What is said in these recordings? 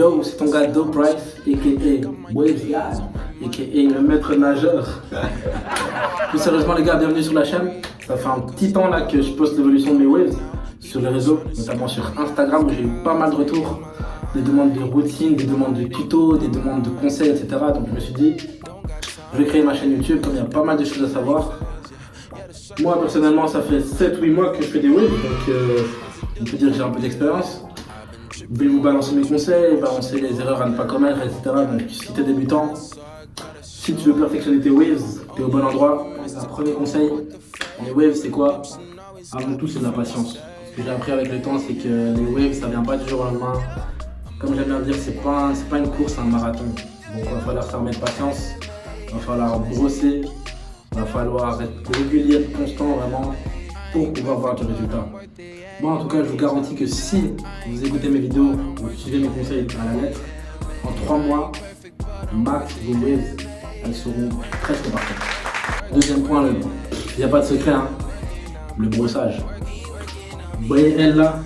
Yo, c'est ton gars Dope Price, a.k.a. Waves Guy, a.k.a. le maître nageur. Plus sérieusement les gars, bienvenue sur la chaîne. Ça fait un petit temps là que je poste l'évolution de mes waves sur les réseaux, notamment sur Instagram où j'ai eu pas mal de retours. Des demandes de routine, des demandes de tutos, des demandes de conseils, etc. Donc je me suis dit, je vais créer ma chaîne YouTube comme il y a pas mal de choses à savoir. Moi personnellement ça fait 7-8 mois que je fais des waves, donc on peut dire que j'ai un peu d'expérience. Je vais vous balancer mes conseils, balancer les erreurs à ne pas commettre, etc. Donc si t'es débutant, si tu veux perfectionner tes waves, t'es au bon endroit. Un premier conseil, les waves c'est quoi? Avant tout c'est de la patience. Ce que j'ai appris avec le temps c'est que les waves ça vient pas du jour au lendemain. Comme j'aime bien dire, c'est pas une course, c'est un marathon. Donc il va falloir s'armer de patience, il va falloir brosser, il va falloir être régulier, être constant vraiment pour pouvoir voir du résultat. Moi en tout cas je vous garantis que si vous écoutez mes vidéos, vous suivez mes conseils à la lettre, en 3 mois, max vos waves, elles seront presque parfaites. Deuxième point, il n'y a pas de secret, hein, le brossage. Vous voyez elle là,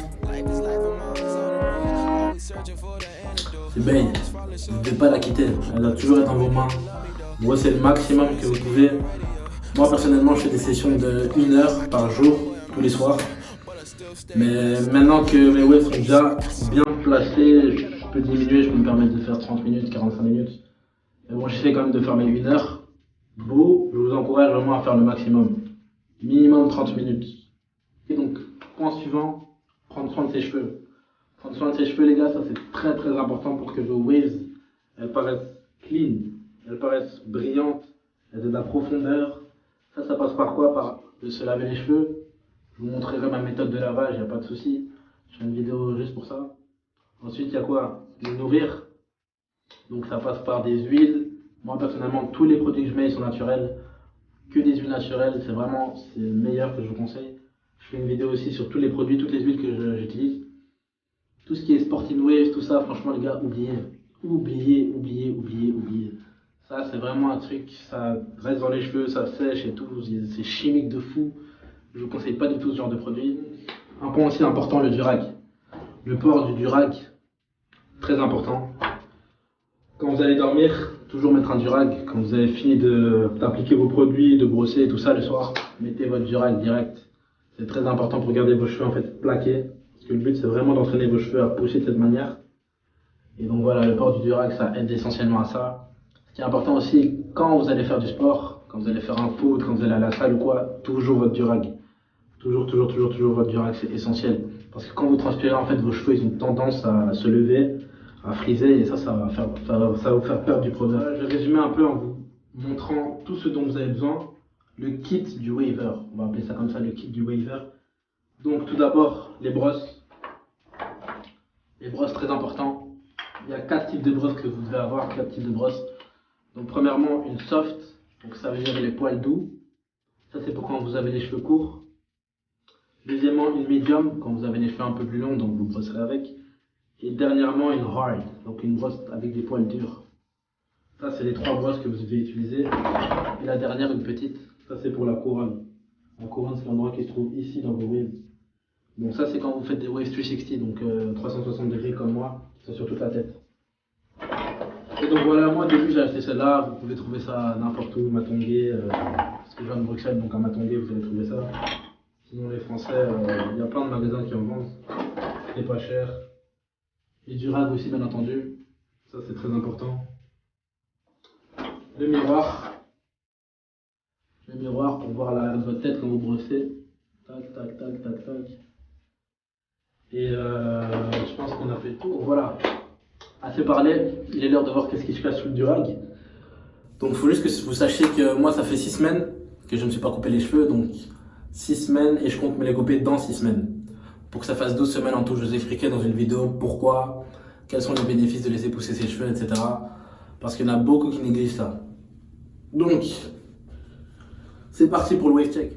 c'est belle, vous ne devez pas la quitter, elle doit toujours être dans vos mains. Brossez le maximum que vous pouvez. Moi personnellement je fais des sessions de 1 heure par jour, tous les soirs. Mais maintenant que mes waves sont déjà bien placés, je peux diminuer, je peux me permettre de faire 30 minutes, 45 minutes. Mais bon, j'essaie quand même de faire mes 1 heure. Vous, je vous encourage vraiment à faire le maximum. Minimum 30 minutes. Et donc, point suivant, prendre soin de ses cheveux. Prendre soin de ses cheveux les gars, ça c'est très très important pour que vos waves, elles paraissent clean, elles paraissent brillantes, elles aient de la profondeur. Ça passe par quoi? Par de se laver les cheveux. Je vous montrerai ma méthode de lavage, il n'y a pas de souci. Je fais une vidéo juste pour ça. Ensuite, il y a quoi? Les nourrir. Donc ça passe par des huiles. Moi personnellement, tous les produits que je mets ils sont naturels. Que des huiles naturelles, c'est le meilleur que je vous conseille. Je fais une vidéo aussi sur tous les produits, toutes les huiles que j'utilise. Tout ce qui est Sporting Wave, tout ça, franchement les gars, oubliez. Oubliez. Ça c'est vraiment un truc, ça reste dans les cheveux, ça sèche et tout, c'est chimique de fou. Je vous conseille pas du tout ce genre de produit. Un point aussi important, le durag. Le port du durag, très important. Quand vous allez dormir, toujours mettre un durag. Quand vous avez fini d'appliquer vos produits, de brosser et tout ça le soir, mettez votre durag direct. C'est très important pour garder vos cheveux en fait plaqués. Parce que le but c'est vraiment d'entraîner vos cheveux à pousser de cette manière. Et donc voilà, le port du durag ça aide essentiellement à ça. Ce qui est important aussi, quand vous allez faire du sport, quand vous allez faire un foot, quand vous allez à la salle ou quoi, toujours votre durag. Toujours votre durag, c'est essentiel. Parce que quand vous transpirez, en fait, vos cheveux, ils ont tendance à se lever, à friser, et ça va vous faire perdre du produit. Je vais résumer un peu en vous montrant tout ce dont vous avez besoin. Le kit du waver, on va appeler ça comme ça, le kit du waver. Donc tout d'abord, les brosses. Les brosses, très important. Il y a 4 types de brosses que vous devez avoir, 4 types de brosses. Donc premièrement, une soft, donc ça veut dire les poils doux. Ça c'est pour quand vous avez les cheveux courts. Deuxièmement, une medium, quand vous avez les cheveux un peu plus longs, donc vous brosserez avec. Et dernièrement, une hard, donc une brosse avec des poils durs. Ça, c'est les 3 brosses que vous devez utiliser. Et la dernière, une petite, ça c'est pour la couronne. La couronne, c'est l'endroit qui se trouve ici dans vos waves. Donc ça, c'est quand vous faites des waves 360, donc 360 degrés comme moi, c'est sur toute la tête. Et donc voilà, moi au début j'ai acheté celle-là, vous pouvez trouver ça n'importe où, Matongué, parce que je viens de Bruxelles, donc à Matongué vous allez trouver ça. Sinon les Français, il y a plein de magasins qui en vendent, c'est pas cher. Et du rag aussi bien entendu, ça c'est très important. Le miroir pour voir l'arrière de votre tête quand vous brossez. Tac. Et je pense qu'on a fait le tour, voilà. Assez parlé, il est l'heure de voir qu'est-ce qui se cache sous le durag. Donc il faut juste que vous sachiez que moi ça fait 6 semaines que je ne me suis pas coupé les cheveux, donc 6 semaines et je compte me les couper dans 6 semaines. Pour que ça fasse 12 semaines en tout, je vous expliquerai dans une vidéo pourquoi, quels sont les bénéfices de laisser pousser ses cheveux, etc. Parce qu'il y en a beaucoup qui négligent ça. Donc, c'est parti pour le wave check.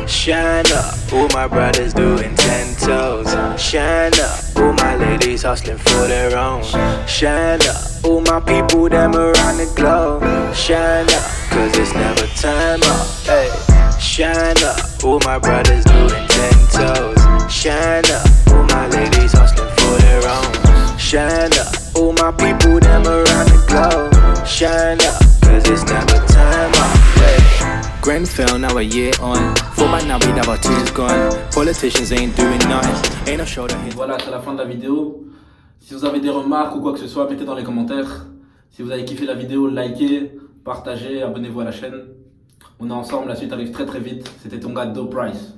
Shine up, all my brothers doing 10 toes. Shine up, all my ladies hustling for their own. Shine up, all my people them around the globe. Shine up, cause it's never time up. Hey, shine up, all my brothers doing 10 toes. Shine up, all my ladies hustling for their own. Shine up, all my people them around the globe. Shine up, cause it's never time up. Hey. Grenfell, now a year on. Thought by now we'd have our tears gone. Politicians ain't doing nothing. Ain't no shoulder here. Voilà, c'est la fin de la vidéo. Si vous avez des remarques ou quoi que ce soit, mettez dans les commentaires. Si vous avez kiffé la vidéo, likez, partagez, abonnez-vous à la chaîne. On est ensemble, la suite arrive très très vite. C'était ton gars Do Price.